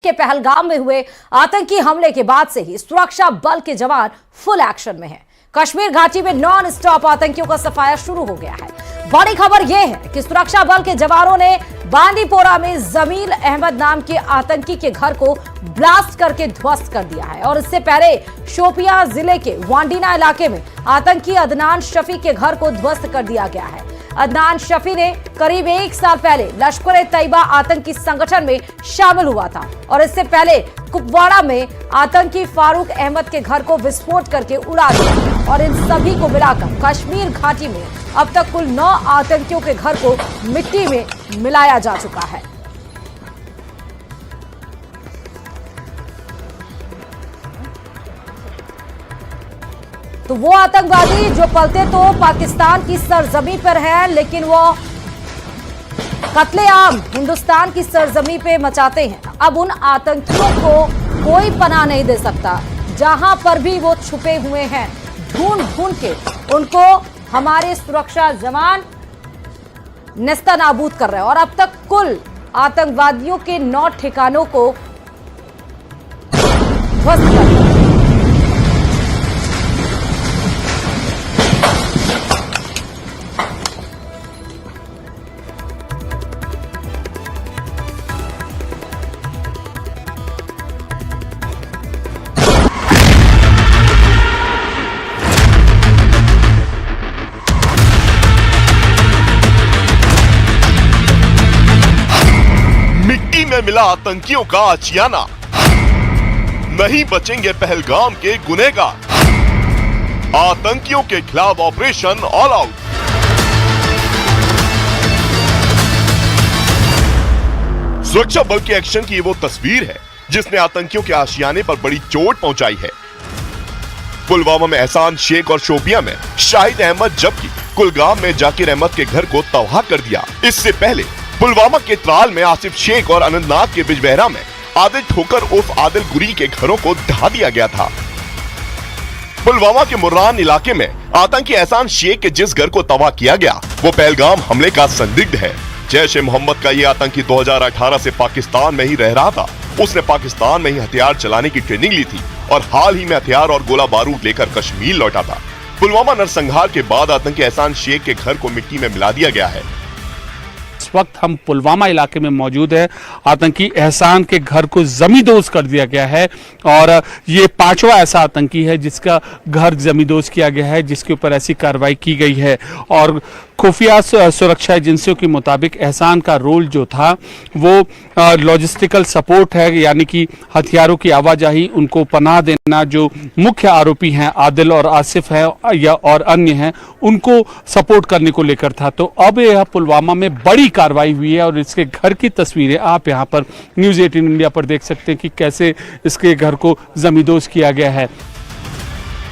के पहलगाम में हुए आतंकी हमले के बाद से ही सुरक्षा बल के जवान फुल एक्शन में हैं। कश्मीर घाटी में नॉन स्टॉप आतंकियों का सफाया शुरू हो गया है। बड़ी खबर यह है कि सुरक्षा बल के जवानों ने बांदीपोरा में जमील अहमद नाम के आतंकी के घर को ब्लास्ट करके ध्वस्त कर दिया है और इससे पहले शोपियां जिले के वांडीना इलाके में आतंकी अदनान शफी के घर को ध्वस्त कर दिया गया है। अदनान शफी ने करीब 1 साल पहले लश्कर-ए-तैयबा आतंकी संगठन में शामिल हुआ था और इससे पहले कुपवाड़ा में आतंकी फारूक अहमद के घर को विस्फोट करके उड़ा दिया और इन सभी को मिलाकर कश्मीर घाटी में अब तक कुल 9 आतंकियों के घर को मिट्टी में मिलाया जा चुका है। तो वो आतंकवादी जो पलते तो पाकिस्तान की सरजमी पर है, लेकिन वो कत्लेआम हिंदुस्तान की सरजमी पे मचाते हैं। अब उन आतंकियों को कोई पनाह नहीं दे सकता। जहां पर भी वो छुपे हुए हैं, ढूंढ ढूंढ के उनको हमारे सुरक्षा जवान नेस्तनाबूद कर रहे हैं और अब तक कुल आतंकवादियों के 9 ठिकानों को ध्वस्त कर दिया। में मिला आतंकियों का आशियाना, नहीं बचेंगे पहलगाम के गुनहगार। आतंकियों के खिलाफ ऑपरेशन ऑल आउट। सुरक्षा बल के एक्शन की वो तस्वीर है जिसने आतंकियों के आशियाने पर बड़ी चोट पहुंचाई है। पुलवामा में एहसान शेख और शोपियां में शाहिद अहमद, जबकि कुलगाम में जाकिर अहमद के घर को तबाह कर दिया। इससे पहले पुलवामा के त्राल में आसिफ शेख और अनंतनाग के बिजबहरा में आदिल ठोकर उर्फ आदिल गुरी के घरों को ढा दिया गया था। पुलवामा के मुर्रान इलाके में आतंकी एहसान शेख के जिस घर को तबाह किया गया वो पहलगाम हमले का संदिग्ध है। जैश-ए मोहम्मद का ये आतंकी 2018 से पाकिस्तान में ही रह रहा था। उसने पाकिस्तान में ही हथियार चलाने की ट्रेनिंग ली थी और हाल ही में हथियार और गोला बारूद लेकर कश्मीर लौटा था। पुलवामा नरसंहार के बाद आतंकी एहसान शेख के घर को मिट्टी में मिला दिया गया है। इस वक्त हम पुलवामा इलाके में मौजूद है। आतंकी एहसान के घर को जमींदोज कर दिया गया है और ये 5वां ऐसा आतंकी है जिसका घर जमींदोज किया गया है, जिसके ऊपर ऐसी कार्रवाई की गई है। और खुफिया सुरक्षा एजेंसियों के मुताबिक एहसान का रोल जो था वो लॉजिस्टिकल सपोर्ट है, यानी कि हथियारों की आवाजाही, उनको पनाह देना। जो मुख्य आरोपी हैं आदिल और आसिफ है या और अन्य हैं, उनको सपोर्ट करने को लेकर था। तो अब यह पुलवामा में बड़ी कार्रवाई हुई है और इसके घर की तस्वीरें आप यहाँ पर न्यूज़ 18 इंडिया पर देख सकते हैं कि कैसे इसके घर को जमींदोज किया गया है।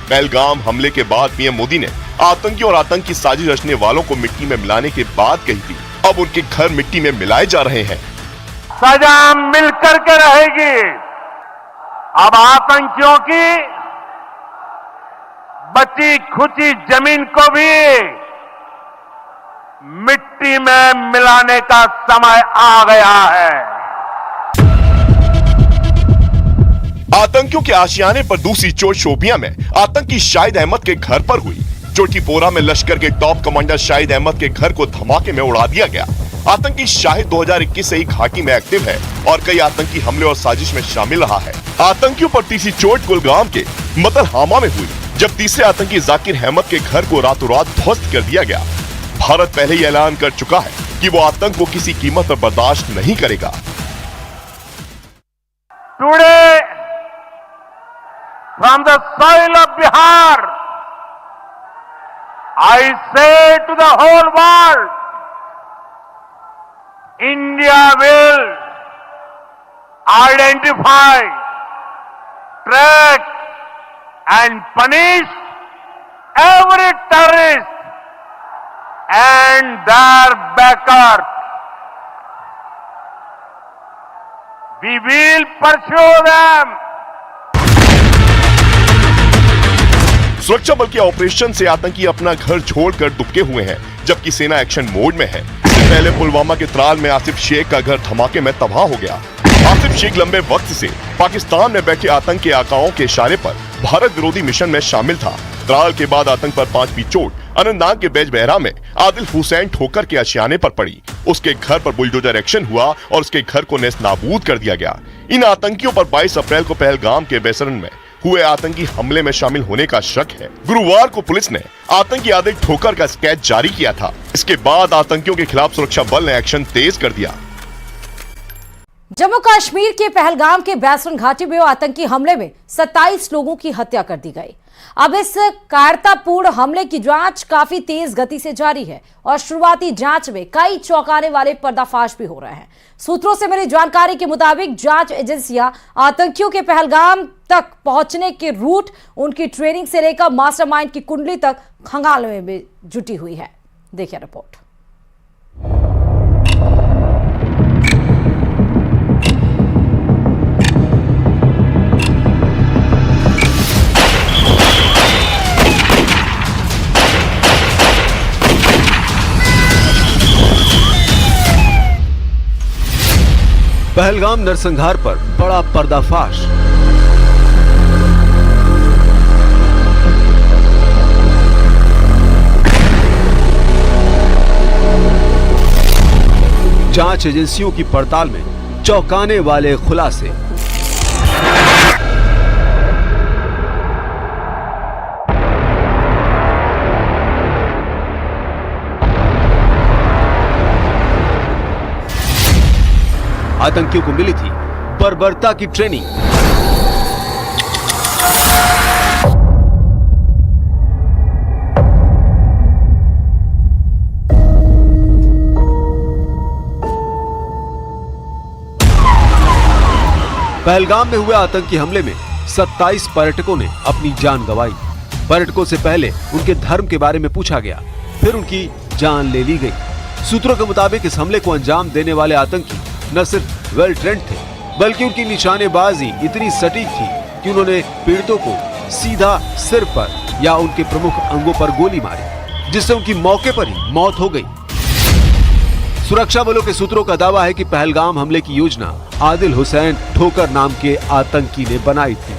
पहलगाम हमले के बाद पीएम मोदी ने आतंकी और आतंकी साजिश रचने वालों को मिट्टी में मिलाने की बात कही थी। अब उनके घर मिट्टी में मिलाए जा रहे हैं। सजा मिलकर के रहेगी। अब आतंकियों की बची खुची जमीन को भी मिट्टी में मिलाने का समय आ गया है। आतंकियों के आशियाने पर दूसरी चोट शोपियां में आतंकी शाहिद अहमद के घर पर हुई। चोटीपोरा में लश्कर के टॉप कमांडर शाहिद अहमद के घर को धमाके में उड़ा दिया गया। आतंकी शाहिद 2021 से ही घाटी में एक्टिव है और कई आतंकी हमले और साजिश में शामिल रहा है। आतंकियों पर तीसरी चोट कुलगाम के मतलहामा में हुई, जब तीसरे आतंकी जाकिर अहमद के घर को रातों रात ध्वस्त कर दिया गया। भारत पहले ही ऐलान कर चुका है कि वो आतंक को किसी कीमत पर बर्दाश्त नहीं करेगा। Today from the soil of Bihar I say to the whole world, India will identify, track and punish every terrorist and their backers. We will pursue them. सुरक्षा बल के ऑपरेशन से आतंकी अपना घर छोड़कर दुबके हुए हैं, जबकि सेना एक्शन मोड में है। इससे पहले पुलवामा के त्राल में आसिफ शेख का घर धमाके में तबाह हो गया। आसिफ शेख लंबे वक्त से पाकिस्तान में बैठे आतंकी आकाओं के इशारे पर भारत विरोधी मिशन में शामिल था। त्राल के बाद आतंक पर 5वीं चोट अनंतनाग के बेजबहरा में आदिल हुसैन ठोकर के आशियाने पर पड़ी। उसके घर पर बुलडोजर एक्शन हुआ और उसके घर को नेस्त नाबूद कर दिया गया। इन आतंकियों पर 22 अप्रैल को पहलगाम के बेसरन में हुए आतंकी हमले में शामिल होने का शक है। गुरुवार को पुलिस ने आतंकी आदिल ठोकर का स्केच जारी किया था। इसके बाद आतंकियों के खिलाफ सुरक्षा बल ने एक्शन तेज कर दिया। जम्मू कश्मीर के पहलगाम के बैसरन घाटी में आतंकी हमले में 27 लोगों की हत्या कर दी गई। अब इस कायरतापूर्ण हमले की जांच काफी तेज गति से जारी है और शुरुआती जांच में कई चौंकाने वाले पर्दाफाश भी हो रहे हैं। सूत्रों से मिली जानकारी के मुताबिक जांच एजेंसियां आतंकियों के पहलगाम तक पहुंचने के रूट, उनकी ट्रेनिंग से लेकर मास्टरमाइंड की कुंडली तक खंगालने में जुटी हुई है। देखिए रिपोर्ट। पहलगाम नरसंहार पर बड़ा पर्दाफाश। जांच एजेंसियों की पड़ताल में चौंकाने वाले खुलासे। आतंकियों को मिली थी बर्बरता की ट्रेनिंग। पहलगाम में हुए आतंकी हमले में 27 पर्यटकों ने अपनी जान गंवाई। पर्यटकों से पहले उनके धर्म के बारे में पूछा गया, फिर उनकी जान ले ली गई। सूत्रों के मुताबिक इस हमले को अंजाम देने वाले आतंकी न सिर्फ वेल ट्रेंड थे, बल्कि उनकी निशानेबाजी इतनी सटीक थी कि उन्होंने पीड़ितों को सीधा सिर पर या उनके प्रमुख अंगों पर गोली मारी, जिससे उनकी मौके पर ही मौत हो गई। सुरक्षा बलों के सूत्रों का दावा है कि पहलगाम हमले की योजना आदिल हुसैन ठोकर नाम के आतंकी ने बनाई थी,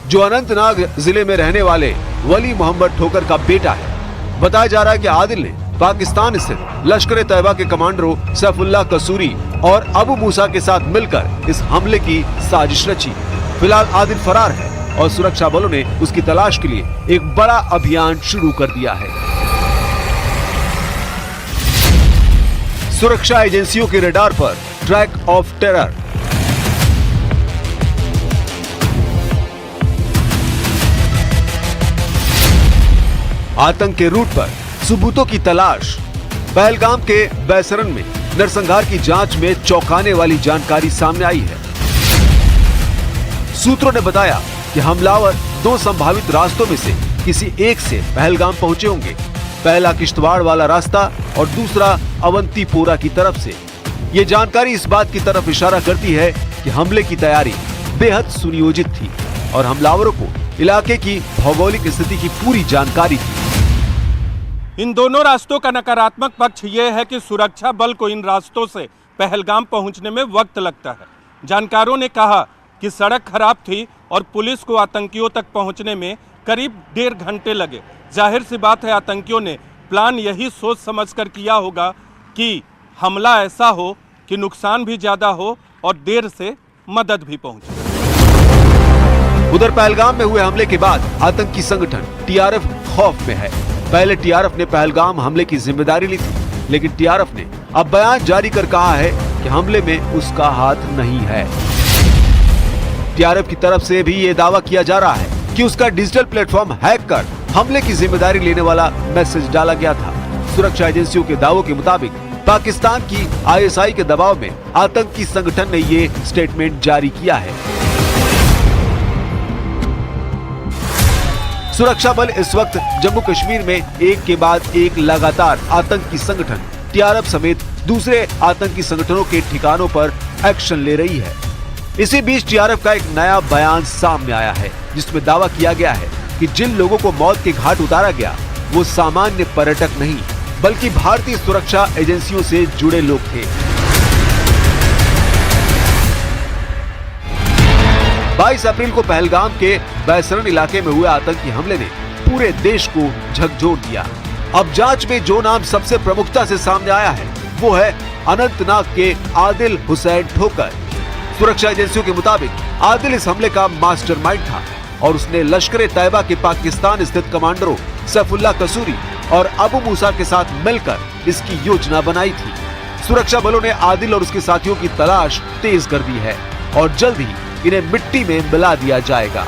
जो अनंतनाग जिले में रहने वाले वली मोहम्मद ठोकर का बेटा है। बताया जा रहा है कि आदिल ने पाकिस्तान स्थित लश्कर तैयबा के कमांडरों सैफुल्लाह कसूरी और अबू मूसा के साथ मिलकर इस हमले की साजिश रची। फिलहाल आदिल फरार है और सुरक्षा बलों ने उसकी तलाश के लिए एक बड़ा अभियान शुरू कर दिया है। सुरक्षा एजेंसियों के रडार पर ट्रैक ऑफ टेरर। आतंक के रूट पर सबूतों की तलाश। पहलगाम के बैसरन में नरसंहार की जांच में चौंकाने वाली जानकारी सामने आई है। सूत्रों ने बताया कि हमलावर 2 संभावित रास्तों में से किसी एक से पहलगाम पहुंचे होंगे। पहला किश्तवाड़ वाला रास्ता और दूसरा अवंतीपोरा की तरफ से। ये जानकारी इस बात की तरफ इशारा करती है कि हमले की तैयारी बेहद सुनियोजित थी और हमलावरों को इलाके की भौगोलिक स्थिति की पूरी जानकारी थी। इन दोनों रास्तों का नकारात्मक पक्ष ये है कि सुरक्षा बल को इन रास्तों से पहलगाम पहुंचने में वक्त लगता है। जानकारों ने कहा कि सड़क खराब थी और पुलिस को आतंकियों तक पहुंचने में करीब 1.5 घंटे लगे। जाहिर सी बात है आतंकियों ने प्लान यही सोच समझकर किया होगा कि हमला ऐसा हो कि नुकसान भी ज्यादा हो और देर से मदद भी पहुंचे। उधर पहलगाम में हुए हमले के बाद आतंकी संगठन टीआरएफ खौफ में है। पहले टीआरएफ ने पहलगाम हमले की जिम्मेदारी ली थी, लेकिन टीआरएफ ने अब बयान जारी कर कहा है कि हमले में उसका हाथ नहीं है। टीआरएफ की तरफ से भी ये दावा किया जा रहा है कि उसका डिजिटल प्लेटफॉर्म हैक कर हमले की जिम्मेदारी लेने वाला मैसेज डाला गया था। सुरक्षा एजेंसियों के दावों के मुताबिक पाकिस्तान की आईएसआई के दबाव में आतंकी संगठन ने ये स्टेटमेंट जारी किया है। सुरक्षा बल इस वक्त जम्मू कश्मीर में एक के बाद एक लगातार आतंकी संगठन टीआरएफ समेत दूसरे आतंकी संगठनों के ठिकानों पर एक्शन ले रही है। इसी बीच टीआरएफ का एक नया बयान सामने आया है, जिसमें दावा किया गया है कि जिन लोगों को मौत के घाट उतारा गया वो सामान्य पर्यटक नहीं, बल्कि भारतीय सुरक्षा एजेंसियों से जुड़े लोग थे। 22 अप्रैल को पहलगाम के बैसरन इलाके में हुए आतंकी हमले ने पूरे देश को झकझोर दिया। अब जांच में जो नाम सबसे प्रमुखता से सामने आया है वो है अनंतनाग के आदिल हुसैन ठोकर। सुरक्षा एजेंसियों के मुताबिक आदिल इस हमले का मास्टरमाइंड था और उसने लश्कर तैयबा के पाकिस्तान स्थित कमांडरों सैफुल्लाह कसूरी और अबू मूसा के साथ मिलकर इसकी योजना बनाई थी। सुरक्षा बलों ने आदिल और उसके साथियों की तलाश तेज कर दी है और जल्द ही इन्हें मिट्टी में मिला दिया जाएगा।